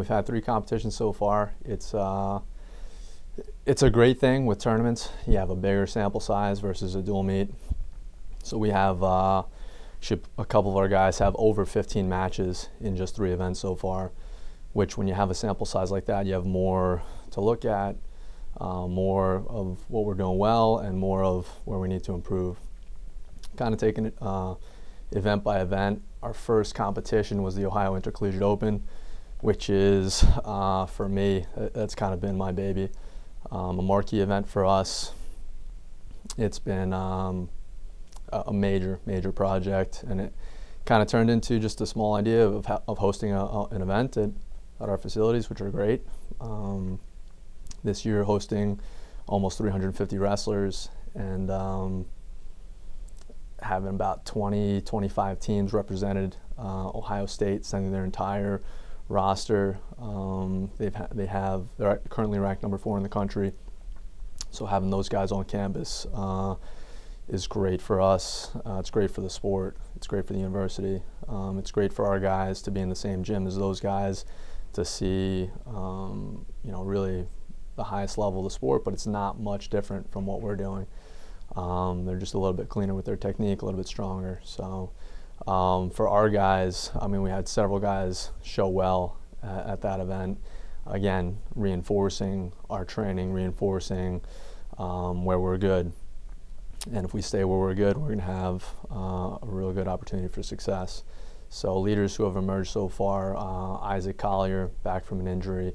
We've had 3 competitions so far. It's a great thing with tournaments. You have a bigger sample size versus a dual meet. So we have a couple of our guys have over 15 matches in just 3 events so far, which when you have a sample size like that, you have more to look at, more of what we're doing well and more of where we need to improve. Kind of taking it event by event. Our first competition was the Ohio Intercollegiate Open, which is, for me, that's kind of been my baby. A marquee event for us. It's been a major project, and it kind of turned into just a small idea of hosting an event at our facilities, which are great. This year hosting almost 350 wrestlers and having about 25 teams represented. Ohio State sending their entire roster. They're currently ranked number 4 in the country, so having those guys on campus is great for us. It's great for the sport. It's great for the university. It's great for our guys to be in the same gym as those guys, to see really the highest level of the sport, but it's not much different from what we're doing. They're just a little bit cleaner with their technique, a little bit stronger. So for our guys, I mean, we had several guys show well at that event. Again, reinforcing our training, reinforcing where we're good. And if we stay where we're good, we're going to have a real good opportunity for success. So leaders who have emerged so far, Isaac Collier, back from an injury.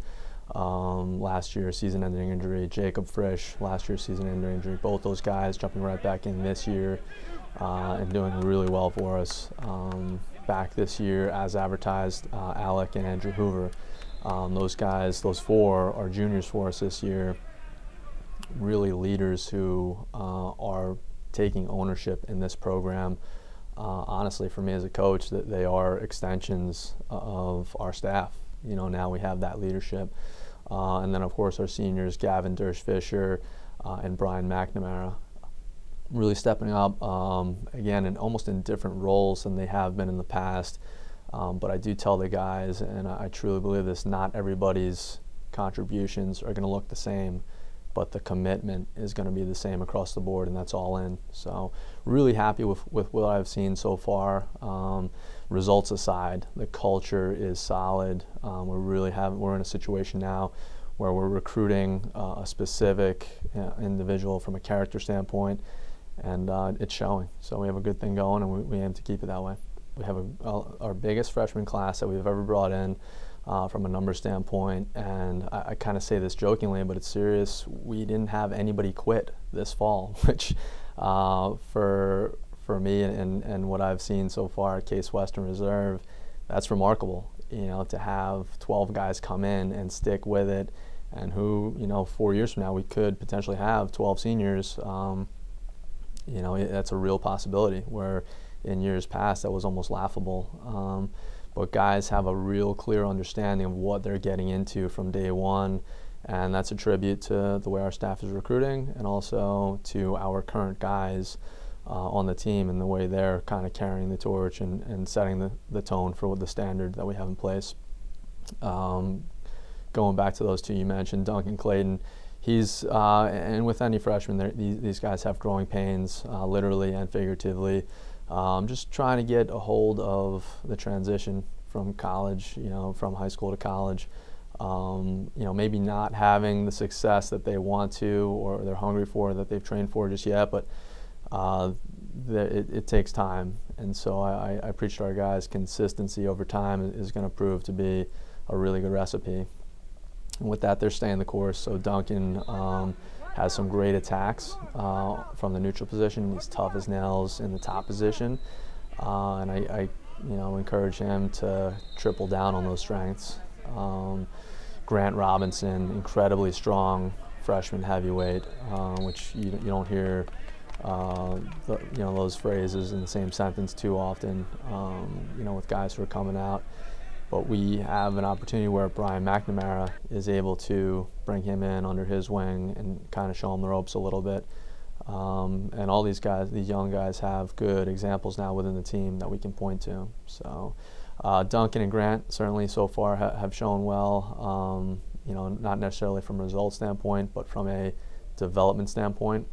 Last year, season-ending injury. Jacob Frisch, last year's season-ending injury. Both those guys jumping right back in this year and doing really well for us. Back this year, as advertised, Alec and Andrew Hoover. Those guys, those 4 are juniors for us this year. Really leaders who are taking ownership in this program. Honestly, for me as a coach, that they are extensions of our staff. Now we have that leadership. And then, of course, our seniors, Gavin Dersh-Fisher and Brian McNamara, really stepping up, again, almost in different roles than they have been in the past. But I do tell the guys, and I truly believe this, not everybody's contributions are going to look the same, but the commitment is going to be the same across the board, and that's all in. So really happy with what I've seen so far. Results aside, the culture is solid. We're in a situation now where we're recruiting a specific individual from a character standpoint, and it's showing. So we have a good thing going, and we aim to keep it that way. We have our biggest freshman class that we've ever brought in from a number standpoint, and I kind of say this jokingly, but it's serious. We didn't have anybody quit this fall, which for me and what I've seen so far at Case Western Reserve, that's remarkable. To have 12 guys come in and stick with it, and who 4 years from now we could potentially have 12 seniors. That's a real possibility, where in years past that was almost laughable. But guys have a real clear understanding of what they're getting into from day one, and that's a tribute to the way our staff is recruiting, and also to our current guys on the team and the way they're kind of carrying the torch and setting the tone for the standard that we have in place. Going back to those 2 you mentioned, Duncan Clayton, he's, and with any freshman, these guys have growing pains, literally and figuratively. Just trying to get a hold of the transition from college, from high school to college. Maybe not having the success that they want to or they're hungry for, that they've trained for just yet, but it takes time. And so I preach to our guys, consistency over time is going to prove to be a really good recipe. And with that, they're staying the course. So Duncan has some great attacks from the neutral position. He's tough as nails in the top position, and I encourage him to triple down on those strengths. Grant Robinson, incredibly strong freshman heavyweight, which you don't hear those phrases in the same sentence too often. With guys who are coming out. But we have an opportunity where Brian McNamara is able to bring him in under his wing and kind of show him the ropes a little bit. And all these guys, these young guys, have good examples now within the team that we can point to. So Duncan and Grant certainly so far have shown well, you know, not necessarily from a result standpoint, but from a development standpoint.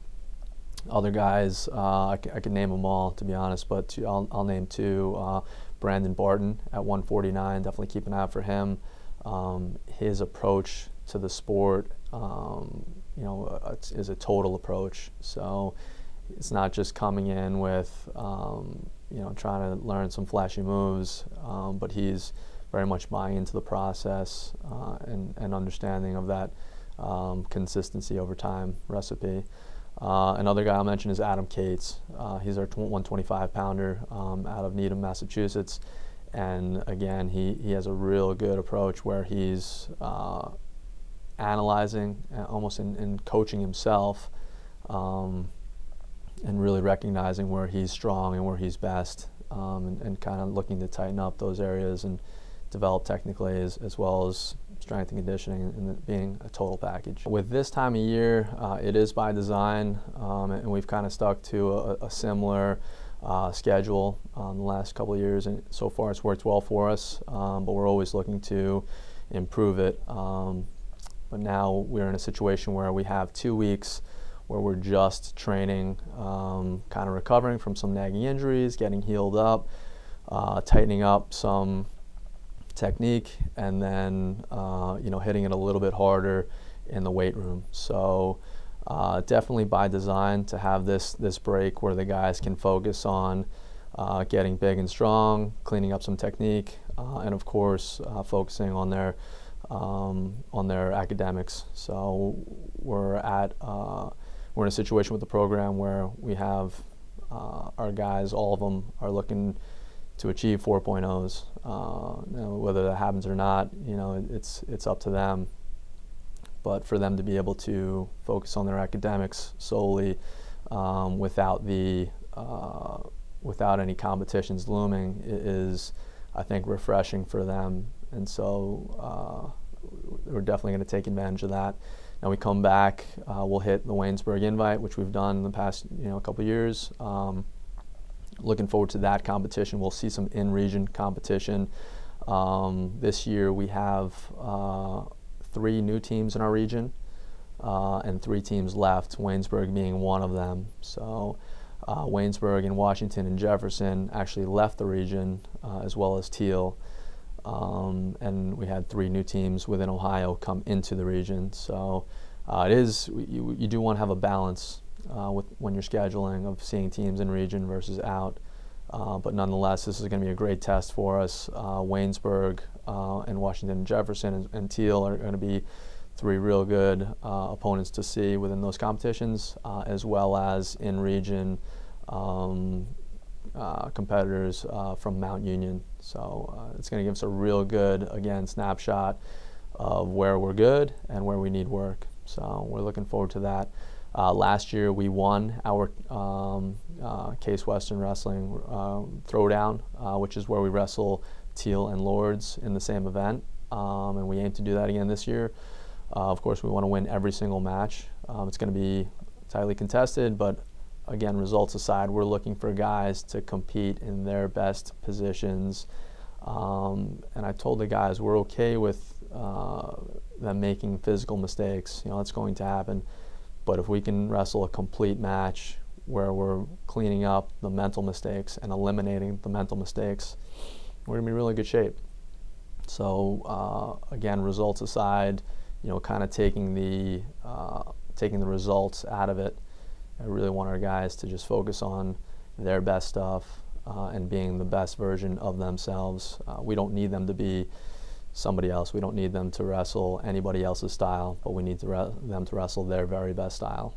Other guys, I could name them all, to be honest, but I'll name two. Brandon Barton at 149, definitely keep an eye out for him. His approach to the sport, you know, is a total approach. So it's not just coming in with, you know, trying to learn some flashy moves, but he's very much buying into the process and understanding of that consistency over time recipe. Another guy I'll mention is Adam Cates. He's our 125-pounder out of Needham, Massachusetts. And again, he has a real good approach where he's analyzing, almost in coaching himself, and really recognizing where he's strong and where he's best, and kind of looking to tighten up those areas and develop technically as well as strength and conditioning, and being a total package. With this time of year, it is by design, and we've kind of stuck to a similar schedule the last couple of years, and so far it's worked well for us, but we're always looking to improve it. But now we're in a situation where we have 2 weeks where we're just training, kind of recovering from some nagging injuries, getting healed up, tightening up some technique, and then you know, hitting it a little bit harder in the weight room. So definitely by design to have this break where the guys can focus on getting big and strong, cleaning up some technique, and of course focusing on their academics. So we're in a situation with the program where we have our guys, all of them are looking to achieve 4.0s. You know, whether that happens or not, you know, it's up to them. But for them to be able to focus on their academics solely, without any competitions looming, is, I think, refreshing for them. And so we're definitely going to take advantage of that. Now we come back, we'll hit the Waynesburg Invite, which we've done in the past, you know, couple of years. Looking forward to that competition. We'll see some in-region competition. This year we have 3 new teams in our region, and 3 teams left, Waynesburg being one of them. So Waynesburg and Washington and Jefferson actually left the region, as well as Teal. And we had 3 new teams within Ohio come into the region. So you do want to have a balance when you're scheduling, of seeing teams in region versus out. But nonetheless, this is going to be a great test for us. Waynesburg and Washington and Jefferson and Teal are going to be 3 real good opponents to see within those competitions, as well as in region competitors from Mount Union. So it's going to give us a real good, again, snapshot of where we're good and where we need work. So we're looking forward to that. Last year we won our Case Western Wrestling Throwdown, which is where we wrestle Teal and Lords in the same event, and we aim to do that again this year. Of course, we want to win every single match. It's going to be tightly contested, but again, results aside, we're looking for guys to compete in their best positions. And I told the guys we're okay with them making physical mistakes. You know, that's going to happen. But if we can wrestle a complete match where we're cleaning up the mental mistakes and eliminating the mental mistakes, we're going to be in really good shape. So again, results aside, you know, kind of taking the results out of it. I really want our guys to just focus on their best stuff and being the best version of themselves. We don't need them to be somebody else. We don't need them to wrestle anybody else's style, but we need them to wrestle their very best style.